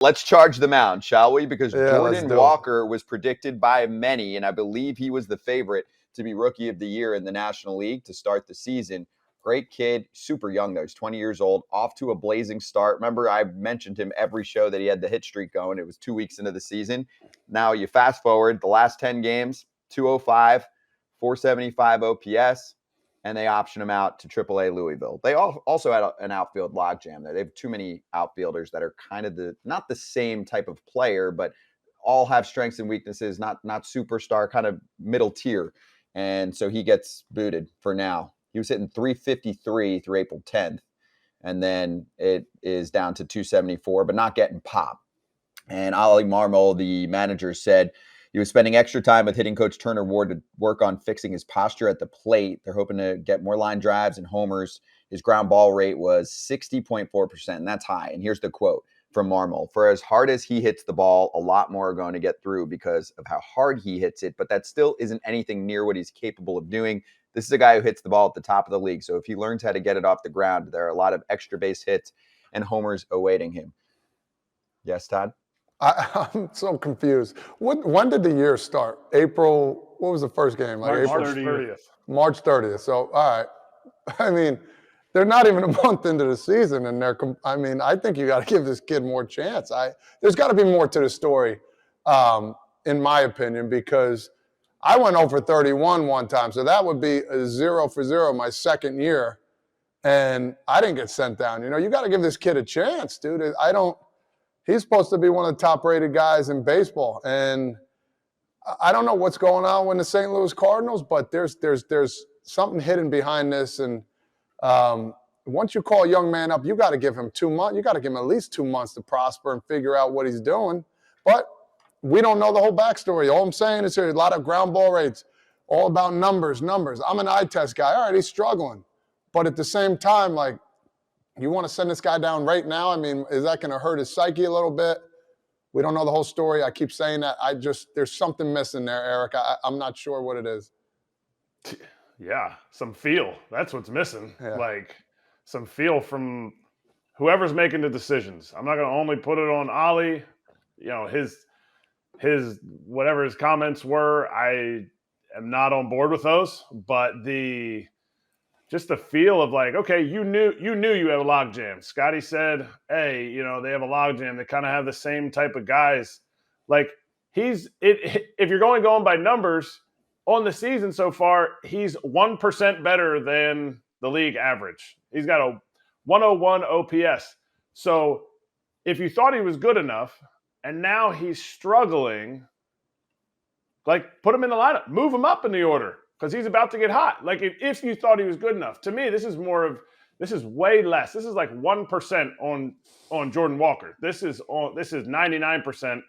Let's charge the mound, shall we? Because Yeah, Jordan Walker was predicted by many, and I believe he was the favorite to be Rookie of the Year in the National League to start the season. Great kid, super young though. He's 20 years old, off to a blazing start. Remember, I mentioned him every show that he had the hit streak going. It was 2 weeks into the season. Now you fast forward the last 10 games, 205, 475 OPS, and they option him out to AAA Louisville. They also had an outfield logjam there. They have too many outfielders that are kind of not the same type of player, but all have strengths and weaknesses, not superstar, kind of middle tier. And so he gets booted for now. He was hitting 353 through April 10th, and then it is down to 274, but not getting pop. And Ollie Marmol, the manager, said he was spending extra time with hitting coach Turner Ward to work on fixing his posture at the plate. They're hoping to get more line drives and homers. His ground ball rate was 60.4%, and that's high. And here's the quote from Marmol: "For as hard as he hits the ball, a lot more are going to get through because of how hard he hits it, but that still isn't anything near what he's capable of doing. This is a guy who hits the ball at the top of the league, so if he learns how to get it off the ground, there are a lot of extra base hits and homers awaiting him." Yes, Todd? I'm so confused. When did the year start? April, what was the first game? Like March 30th. March 30th. So, all right. I mean, they're not even a month into the season, and I think you got to give this kid more chance. There's got to be more to the story, in my opinion, because I went over 31 one time, so that would be a 0 for 0 my second year, and I didn't get sent down. You got to give this kid a chance, dude. He's supposed to be one of the top-rated guys in baseball, and I don't know what's going on with the St. Louis Cardinals, but there's something hidden behind this, and once you call a young man up, you got to give him 2 months. You got to give him at least 2 months to prosper and figure out what he's doing. But we don't know the whole backstory. All I'm saying is there's a lot of ground ball rates, all about numbers. I'm an eye test guy. All right, he's struggling. But at the same time, like, you want to send this guy down right now? I mean, is that going to hurt his psyche a little bit? We don't know the whole story. I keep saying that. There's something missing there, Eric. I'm not sure what it is. Yeah, some feel. That's what's missing. Yeah. Like, some feel from whoever's making the decisions. I'm not going to only put it on Ollie. His whatever his comments were, I am not on board with those. But just the feel of like, okay, you knew you have a logjam. Scotty said, hey, they have a logjam. They kind of have the same type of guys. Like, if you're going by numbers on the season so far, he's 1% better than the league average. He's got a 101 OPS. So if you thought he was good enough and now he's struggling, like, put him in the lineup, move him up in the order because he's about to get hot. Like, if you thought he was good enough, to me, this is way less. This is like 1% on Jordan Walker. This is 99%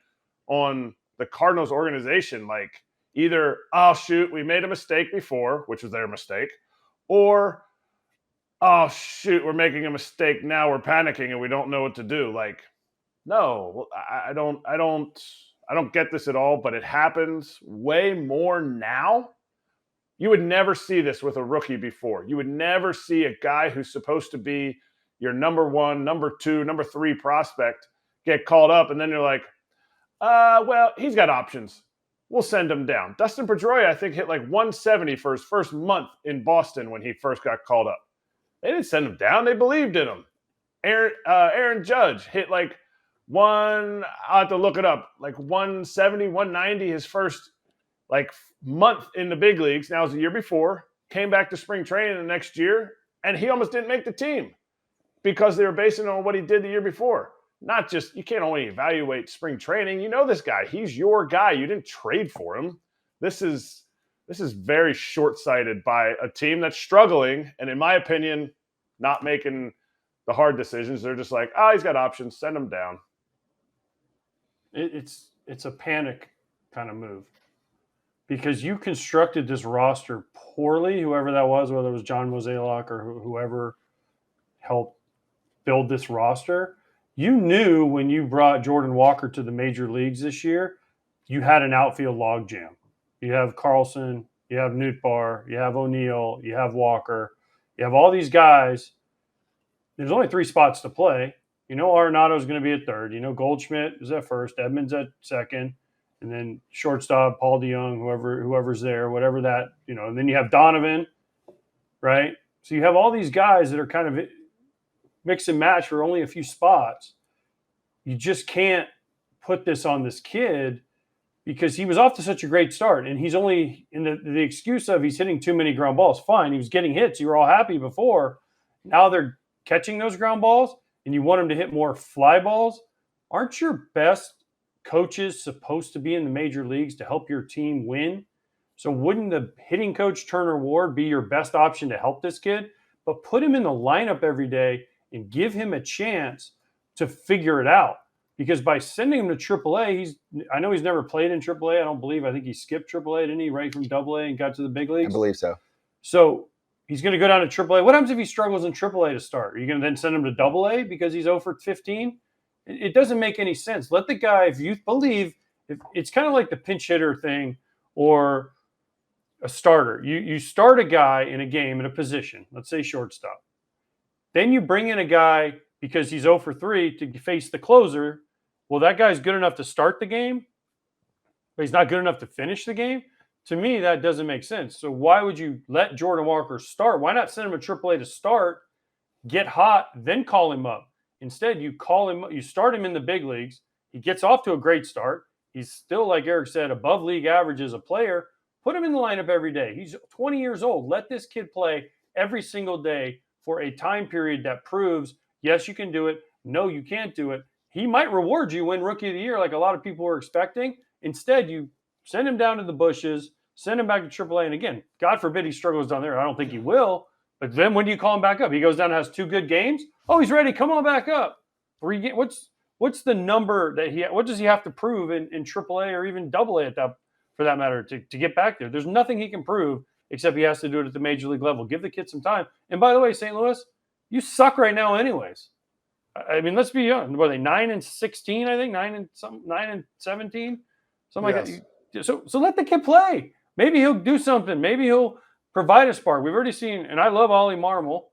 on the Cardinals organization. Like, either, oh, shoot, we made a mistake before, which was their mistake, or, oh, shoot, we're making a mistake now, we're panicking and we don't know what to do. Like, no, I don't get this at all, but it happens way more now. You would never see this with a rookie before. You would never see a guy who's supposed to be your number 1, number 2, number 3 prospect get called up, and then you're like, well, he's got options. We'll send him down. Dustin Pedroia, I think, hit like 170 for his first month in Boston when he first got called up. They didn't send him down. They believed in him. Aaron Judge hit like I'll have to look it up, like 170, 190 his first like month in the big leagues. Now it was the year before, came back to spring training the next year, and he almost didn't make the team because they were basing it on what he did the year before. Not just, you can't only evaluate spring training. You know this guy. He's your guy. You didn't trade for him. This is very short-sighted by a team that's struggling and, in my opinion, not making the hard decisions. They're just like, he's got options. Send him down. It's a panic kind of move because you constructed this roster poorly, whoever that was, whether it was John Mozeliak or whoever helped build this roster. You knew when you brought Jordan Walker to the major leagues this year, you had an outfield logjam. You have Carlson, you have Nootbaar, you have O'Neill, you have Walker, you have all these guys. There's only 3 spots to play. You know Arenado's going to be at third. You know Goldschmidt is at first, Edmonds at second, and then shortstop Paul DeYoung, whoever's there, whatever that, and then you have Donovan, right? So you have all these guys that are kind of mix and match for only a few spots. You just can't put this on this kid because he was off to such a great start, and he's only in the excuse of he's hitting too many ground balls. Fine, he was getting hits. You were all happy before. Now they're catching those ground balls, and you want him to hit more fly balls. Aren't your best coaches supposed to be in the major leagues to help your team win? So wouldn't the hitting coach Turner Ward be your best option to help this kid? But put him in the lineup every day and give him a chance to figure it out. Because by sending him to AAA, I know he's never played in AAA. I think he skipped AAA, didn't he? Right from AA and got to the big leagues. I believe so. So he's going to go down to AAA. What happens if he struggles in AAA to start? Are you going to then send him to AA because he's 0 for 15? It doesn't make any sense. Let the guy, if you believe, it's kind of like the pinch hitter thing or a starter. You start a guy in a game in a position, let's say shortstop. Then you bring in a guy because he's 0 for 3 to face the closer. Well, that guy's good enough to start the game, but he's not good enough to finish the game. To me, that doesn't make sense. So why would you let Jordan Walker start? Why not send him to AAA to start, get hot, then call him up? Instead, you call him, you start him in the big leagues. He gets off to a great start. He's still, like Eric said, above league average as a player. Put him in the lineup every day. He's 20 years old. Let this kid play every single day for a time period that proves, yes, you can do it. No, you can't do it. He might reward you, win Rookie of the Year like a lot of people were expecting. Instead, you send him down to the bushes, send him back to AAA. And again, God forbid he struggles down there. I don't think he will. But then when do you call him back up? He goes down and has 2 good games. Oh, he's ready. Come on back up. What's the number that what does he have to prove in AAA or even AA for that matter to get back there? There's nothing he can prove except he has to do it at the major league level. Give the kid some time. And by the way, St. Louis, you suck right now anyways. I mean, let's be honest. Were they 9-16? I think 9-17, something like that. So let the kid play. Maybe he'll do something. Maybe he'll provide a spark. We've already seen, and I love Ollie Marmol.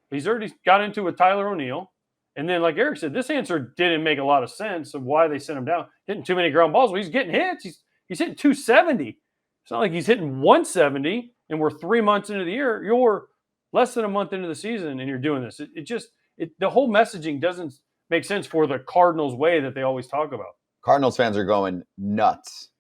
He's already got into it with Tyler O'Neill. And then, like Eric said, this answer didn't make a lot of sense of why they sent him down. Hitting too many ground balls. Well, he's getting hits. He's hitting 270. It's not like he's hitting 170, and we're 3 months into the year. You're less than a month into the season, and you're doing this. The whole messaging doesn't make sense for the Cardinals way that they always talk about. Cardinals fans are going nuts